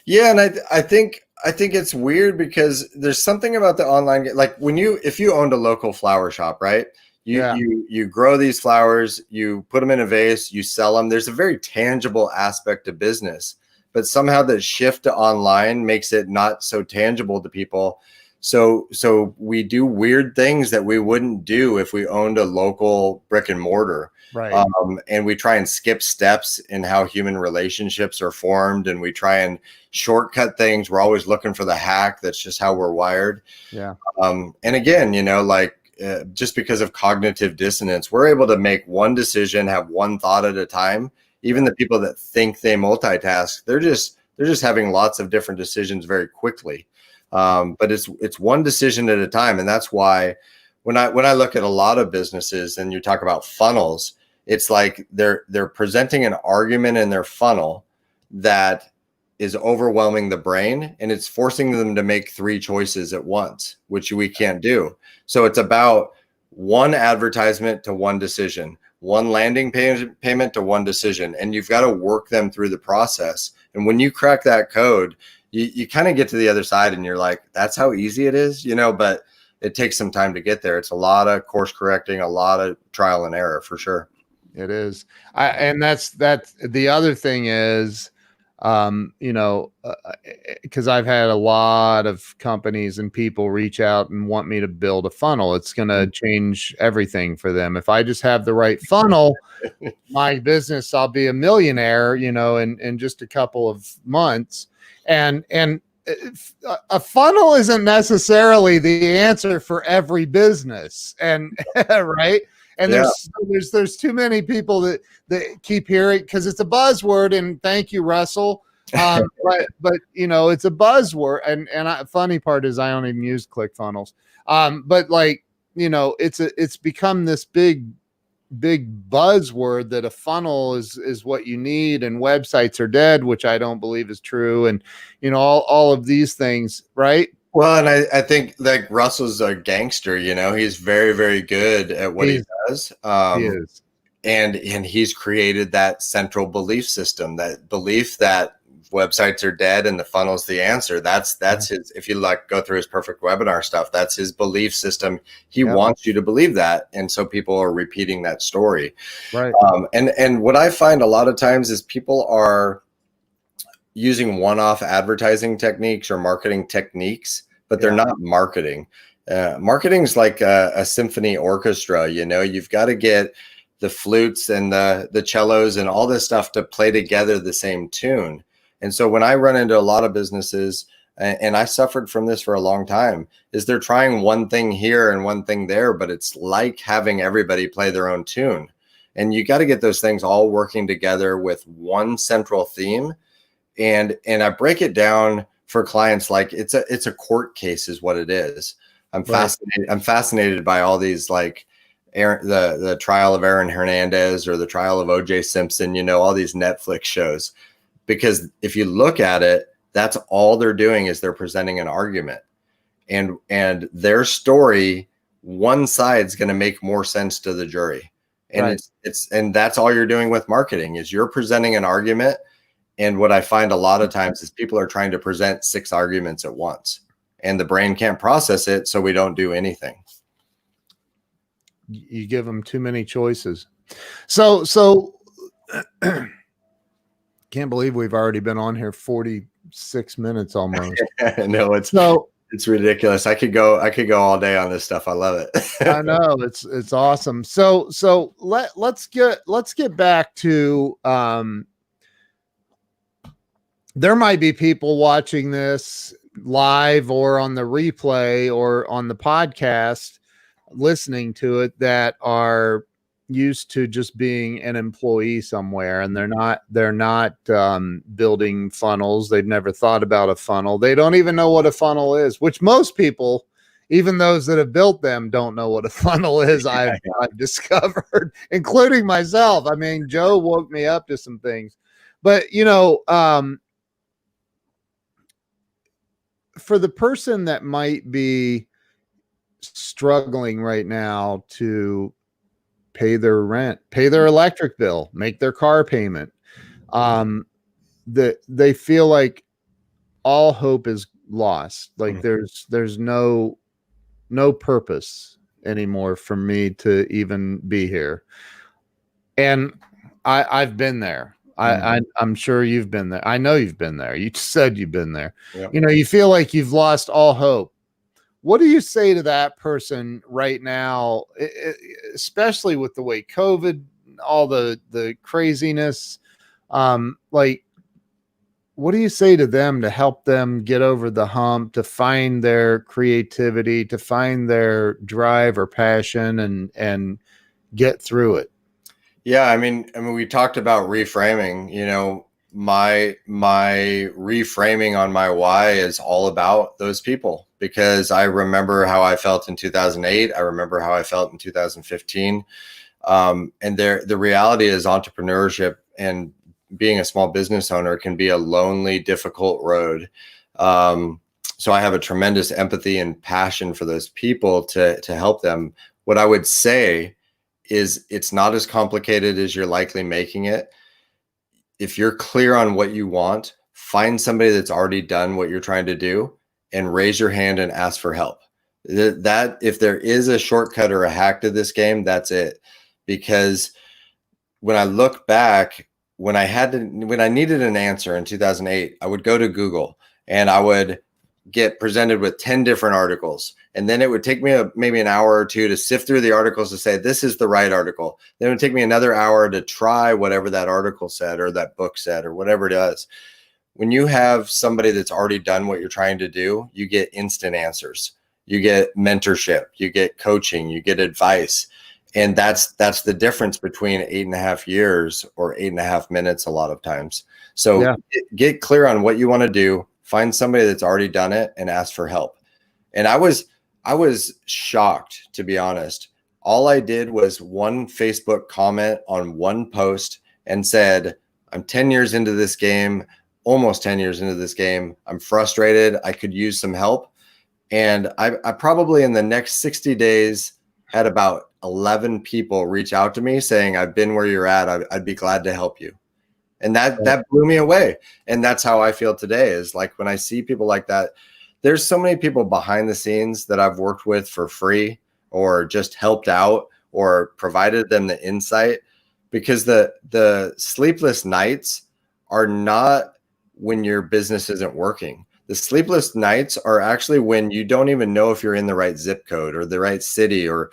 Yeah, and I think it's weird because there's something about the online, like if you owned a local flower shop, right? You grow these flowers, you put them in a vase, you sell them. There's a very tangible aspect of business, but somehow the shift to online makes it not so tangible to people. So we do weird things that we wouldn't do if we owned a local brick and mortar. Right. And we try and skip steps in how human relationships are formed, and we try and shortcut things. We're always looking for the hack. That's just how we're wired. Yeah. And again, just because of cognitive dissonance, we're able to make one decision, have one thought at a time. Even the people that think they multitask, they're just having lots of different decisions very quickly. But it's one decision at a time, and that's why when I look at a lot of businesses and you talk about funnels, it's like they're presenting an argument in their funnel that is overwhelming the brain, and it's forcing them to make 3 choices at once, which we can't do. So it's about one advertisement to one decision, one landing payment to one decision, and you've got to work them through the process. And when you crack that code, you kind of get to the other side and you're like, that's how easy it is, but it takes some time to get there. It's a lot of course correcting, a lot of trial and error for sure. It is. And that's the other thing is, because I've had a lot of companies and people reach out and want me to build a funnel. It's going to change everything for them. If I just have the right funnel, my business, I'll be a millionaire, in just a couple of months. And a funnel isn't necessarily the answer for every business. And right. And there's too many people that keep hearing, because it's a buzzword, and thank you, Russell. But it's a buzzword. And funny part is I don't even use ClickFunnels. But it's become this big buzzword that a funnel is what you need, and websites are dead, which I don't believe is true. And, all of these things, right? Well, and I think like Russell's a gangster, he's very, very good at what he does. He is. And he's created that central belief system, that belief that websites are dead and the funnel's the answer. That's his, if you go through his perfect webinar stuff, that's his belief system. He wants you to believe that. And so people are repeating that story. Right. And what I find a lot of times is people are using one-off advertising techniques or marketing techniques, but they're not marketing. Marketing's like a symphony orchestra. You've got to get the flutes and the cellos and all this stuff to play together the same tune. And so when I run into a lot of businesses, and I suffered from this for a long time, is they're trying one thing here and one thing there, but it's like having everybody play their own tune. And you got to get those things all working together with one central theme. And I break it down for clients like it's a court case is what it is. I'm fascinated by all these, like the trial of Aaron Hernandez or the trial of OJ Simpson, all these Netflix shows, because if you look at it, that's all they're doing is they're presenting an argument, and their story, one side's going to make more sense to the jury. And and that's all you're doing with marketing is you're presenting an argument. And what I find a lot of times is people are trying to present 6 arguments at once, and the brain can't process it. So we don't do anything. You give them too many choices. So can't believe we've already been on here 46 minutes almost. No, it's ridiculous. I could go all day on this stuff. I love it. I know it's awesome. So let's get back to, there might be people watching this live or on the replay or on the podcast listening to it that are used to just being an employee somewhere, and they're not building funnels. They've never thought about a funnel. They don't even know what a funnel is, which most people, even those that have built them, don't know what a funnel is. I've discovered, including myself. I mean, Joe woke me up to some things, but for the person that might be struggling right now to pay their rent, pay their electric bill, make their car payment, they feel like all hope is lost. Like there's no purpose anymore for me to even be here. And I've been there. I'm sure you've been there. I know you've been there. You said you've been there. Yep. You feel like you've lost all hope. What do you say to that person right now, especially with the way COVID, all the craziness? Like, what do you say to them to help them get over the hump, to find their creativity, to find their drive or passion and get through it? Yeah, I mean, we talked about reframing. My reframing on my why is all about those people, because I remember how I felt in 2008. I remember how I felt in 2015. And the reality is entrepreneurship and being a small business owner can be a lonely, difficult road. So I have a tremendous empathy and passion for those people to help them. What I would say is it's not as complicated as you're likely making it. If you're clear on what you want, find somebody that's already done what you're trying to do and raise your hand and ask for help. That if there is a shortcut or a hack to this game, that's it. Because when I look back, when I needed an answer in 2008, I would go to Google and I would get presented with 10 different articles. And then it would take me maybe an hour or two to sift through the articles to say, this is the right article. Then it would take me another hour to try whatever that article said or that book said or whatever it does. When you have somebody that's already done what you're trying to do, you get instant answers. You get mentorship, you get coaching, you get advice. And that's the difference between 8.5 years or 8.5 minutes a lot of times. So get clear on what you want to do. Find somebody that's already done it and ask for help. And I was shocked, to be honest. All I did was one Facebook comment on one post and said, I'm 10 years into this game, almost 10 years into this game. I'm frustrated. I could use some help. And I probably in the next 60 days had about 11 people reach out to me saying, I've been where you're at. I'd be glad to help you. And that blew me away. And that's how I feel today, is like when I see people like that. There's so many people behind the scenes that I've worked with for free or just helped out or provided them the insight, because the sleepless nights are not when your business isn't working. The sleepless nights are actually when you don't even know if you're in the right zip code or the right city, or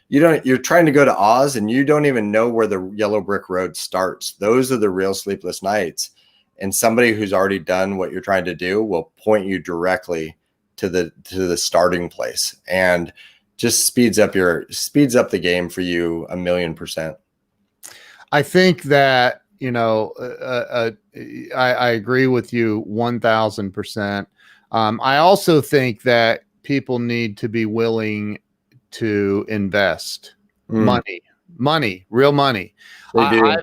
you're trying to go to Oz and you don't even know where the yellow brick road starts. Those are the real sleepless nights. And somebody who's already done what you're trying to do will point you directly to the starting place, and just speeds up the game for you 1,000,000%. I think that, I agree with you 1000%. I also think that people need to be willing to invest money, real money. They do.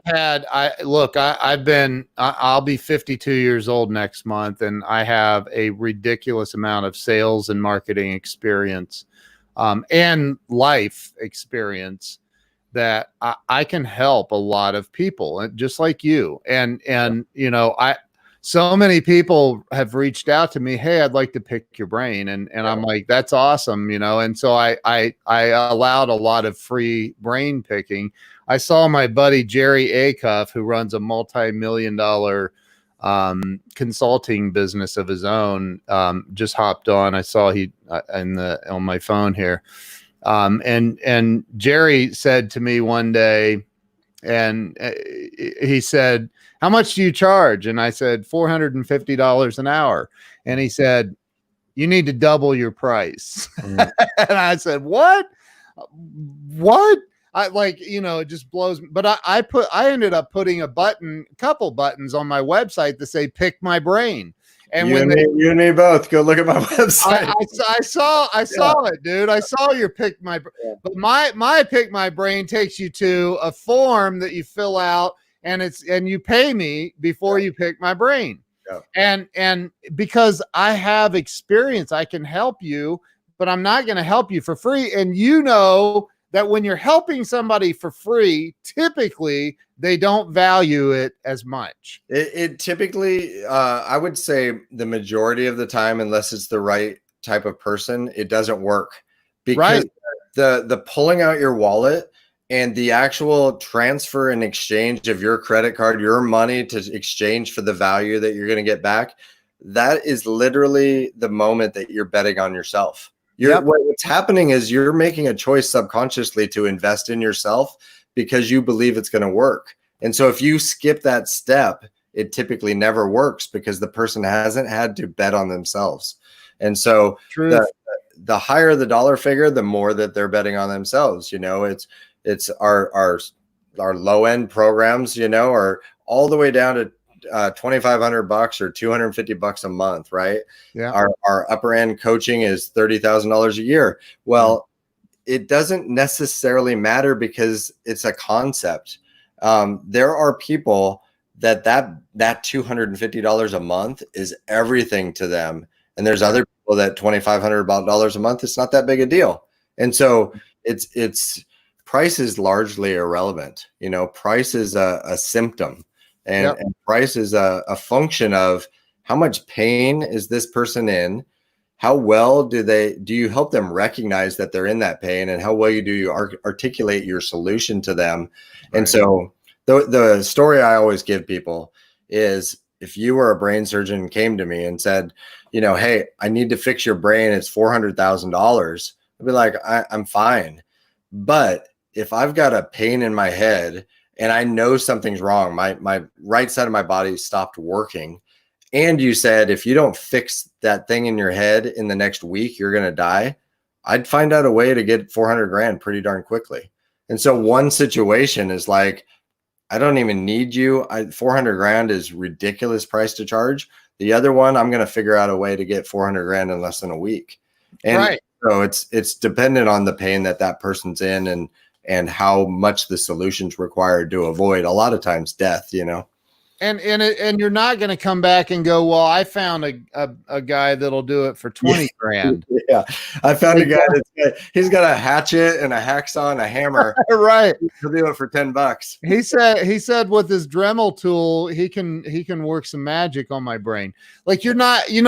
I'll be 52 years old next month, and I have a ridiculous amount of sales and marketing experience, and life experience that I can help a lot of people, just like you. And so many people have reached out to me, hey, I'd like to pick your brain. And I'm like, that's awesome. And so I allowed a lot of free brain picking. I saw my buddy, Jerry Acuff, who runs a multi-million-dollar consulting business of his own, just hopped on. I saw on my phone here. And Jerry said to me one day, and he said, how much do you charge? And I said, $450 an hour. And he said, you need to double your price. And I said, what? It just blows me. But I ended up putting a couple buttons on my website to say, pick my brain. And you and me both. Go look at my website. I saw it, dude. I saw your pick my brain. Yeah. But my pick my brain takes you to a form that you fill out, and you pay me before you pick my brain. Yeah. And because I have experience, I can help you, but I'm not going to help you for free. And that when you're helping somebody for free, typically they don't value it as much. It typically, I would say the majority of the time, unless it's the right type of person, it doesn't work, because the pulling out your wallet and the actual transfer and exchange of your credit card, your money to exchange for the value that you're going to get back, that is literally the moment that you're betting on yourself. What's happening is you're making a choice subconsciously to invest in yourself because you believe it's going to work. And so if you skip that step, it typically never works because the person hasn't had to bet on themselves. And so the higher the dollar figure, the more that they're betting on themselves. It's our low end programs, are all the way down to $2,500 or $250 a month, right? Yeah. Our upper end coaching is $30,000 a year. Well, it doesn't necessarily matter because it's a concept. There are people that $250 a month is everything to them, and there's other people that $2,500 a month, it's not that big a deal. And so it's price is largely irrelevant. Price is a symptom. And price is a function of how much pain is this person in, how well do you help them recognize that they're in that pain, and how well do you articulate your solution to them. Right. And so the story I always give people is, if you were a brain surgeon and came to me and said, hey, I need to fix your brain, it's $400,000, I'd be like, I'm fine. But if I've got a pain in my head and I know something's wrong, my right side of my body stopped working, and you said, if you don't fix that thing in your head in the next week, you're going to die, I'd find out a way to get 400 grand pretty darn quickly. And so one situation is like, I don't even need you. 400 grand is ridiculous price to charge. The other one, I'm going to figure out a way to get 400 grand in less than a week. And so it's dependent on the pain that person's in, and how much the solution's required to avoid, a lot of times, death, And you're not going to come back and go, well, I found a guy that'll do it for 20 grand. Yeah. I found a guy he's got a hatchet and a hacksaw and a hammer. Right. He'll do it for $10. He said with his Dremel tool, he can work some magic on my brain. Like, you're not, you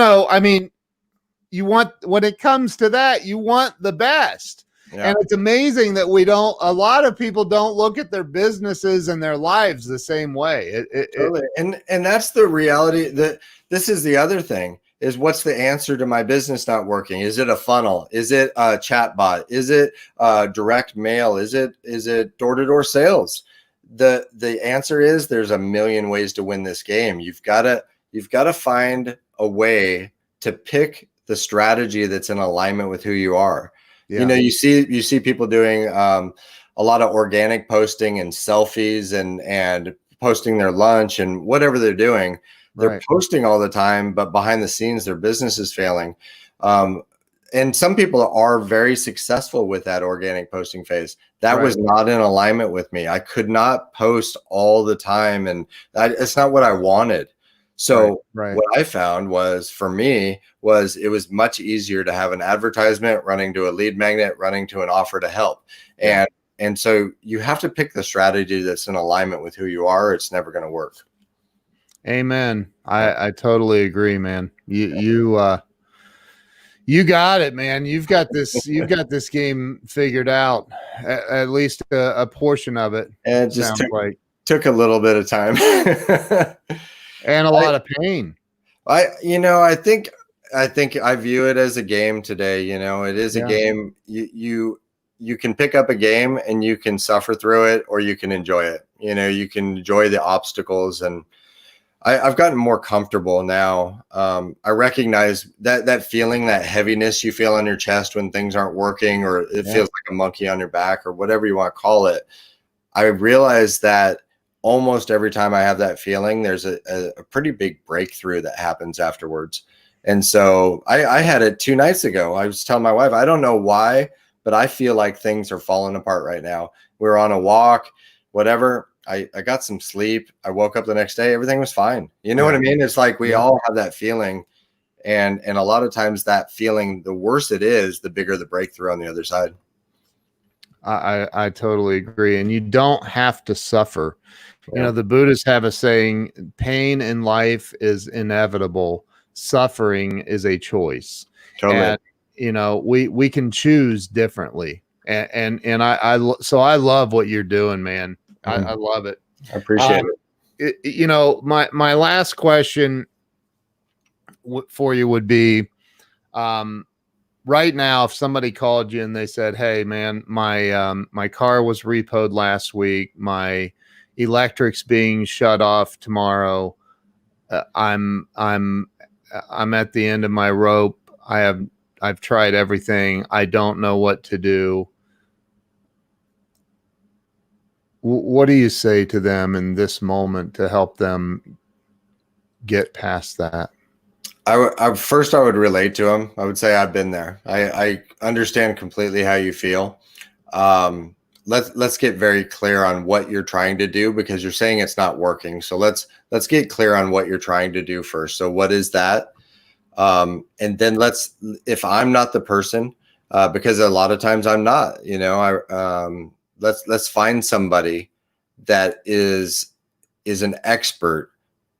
want, when it comes to that, you want the best. Yeah. And it's amazing that a lot of people don't look at their businesses and their lives the same way. Totally. And that's the reality. That this is the other thing, is what's the answer to my business not working? Is it a funnel? Is it a chat bot? Is it direct mail? Is it door-to-door sales? The answer is there's a million ways to win this game. You've got to find a way to pick the strategy that's in alignment with who you are. Yeah. You see people doing a lot of organic posting and selfies and posting their lunch and whatever they're doing. They're posting all the time, but behind the scenes, their business is failing. And some people are very successful with that organic posting phase. That was not in alignment with me. I could not post all the time, and it's not what I wanted. So what I found was, for me, it was much easier to have an advertisement running to a lead magnet, running to an offer to help. And so you have to pick the strategy that's in alignment with who you are. It's never going to work. Amen. I totally agree, man. You got it, man. You've got this game figured out, at least a portion of it. And it just took a little bit of time and a lot of pain. I think I view it as a game today. It is a game. You can pick up a game and you can suffer through it, or you can enjoy it. You can enjoy the obstacles, and I've gotten more comfortable now. I recognize that feeling, that heaviness you feel on your chest when things aren't working, or it feels like a monkey on your back, or whatever you want to call it. I realize that almost every time I have that feeling, there's a pretty big breakthrough that happens afterwards. And so I had it 2 nights ago. I was telling my wife, I don't know why, but I feel like things are falling apart right now. We were on a walk, whatever. I got some sleep. I woke up the next day. Everything was fine. You know what I mean? It's like we all have that feeling. And a lot of times that feeling, the worse it is, the bigger the breakthrough on the other side. I totally agree. And you don't have to suffer. The Buddhists have a saying, pain in life is inevitable. Suffering is a choice. Totally. And, we can choose differently. And I love what you're doing, man. I love it. I appreciate it. My last question for you would be, right now, if somebody called you and they said, "Hey, man, my car was repoed last week. My electric's being shut off tomorrow. I'm at the end of my rope. I've tried everything. I don't know what to do." What do you say to them in this moment to help them get past that? I would relate to them. I would say I've been there. I understand completely how you feel. Let's get very clear on what you're trying to do, because you're saying it's not working. So let's get clear on what you're trying to do first. So what is that? And then if I'm not the person, because a lot of times I'm not, let's find somebody that is an expert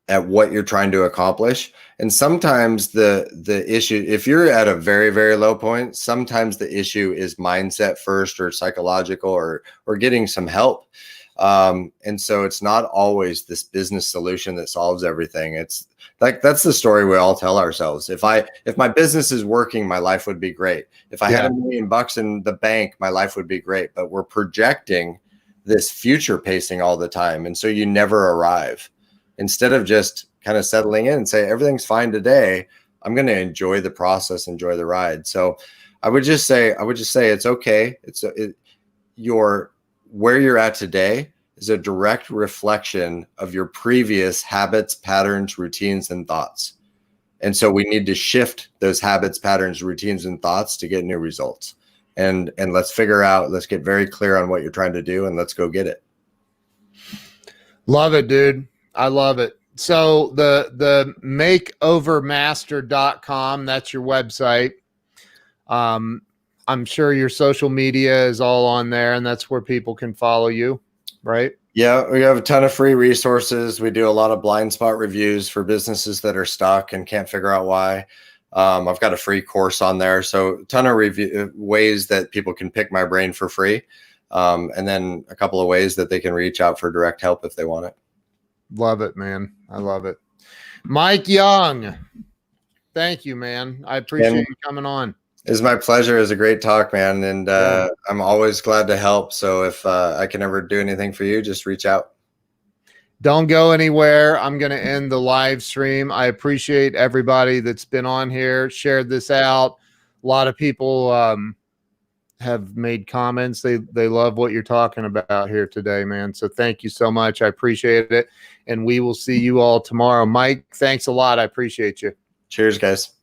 at what you're trying to accomplish. And sometimes the issue, if you're at a very, very low point, sometimes the issue is mindset first, or psychological, or getting some help. And so it's not always this business solution that solves everything. It's like, that's the story we all tell ourselves. If my business is working, my life would be great. If I had $1 million in the bank, my life would be great. But we're projecting this future pacing all the time. And so you never arrive. Instead of just kind of settling in and say, everything's fine today, I'm going to enjoy the process, enjoy the ride. So I would just say it's okay. Where you're at today is a direct reflection of your previous habits, patterns, routines, and thoughts. And so we need to shift those habits, patterns, routines, and thoughts to get new results. And let's get very clear on what you're trying to do, and let's go get it. Love it, dude. I love it. So the makeovermaster.com, that's your website. I'm sure your social media is all on there, and that's where people can follow you, right? Yeah, we have a ton of free resources. We do a lot of blind spot reviews for businesses that are stuck and can't figure out why. I've got a free course on there. So a ton of ways that people can pick my brain for free. And then a couple of ways that they can reach out for direct help if they want it. Love it, man. I love it. Mike Young, Thank you, man. I appreciate you coming on. It's my pleasure. It was a great talk, man. And I'm always glad to help. So if I can ever do anything for you, just reach out. Don't go anywhere. I'm going to end the live stream. I appreciate everybody that's been on here, shared this out. A lot of people have made comments. They love what you're talking about here today, man. So thank you so much. I appreciate it. And we will see you all tomorrow. Mike, thanks a lot. I appreciate you. Cheers, guys.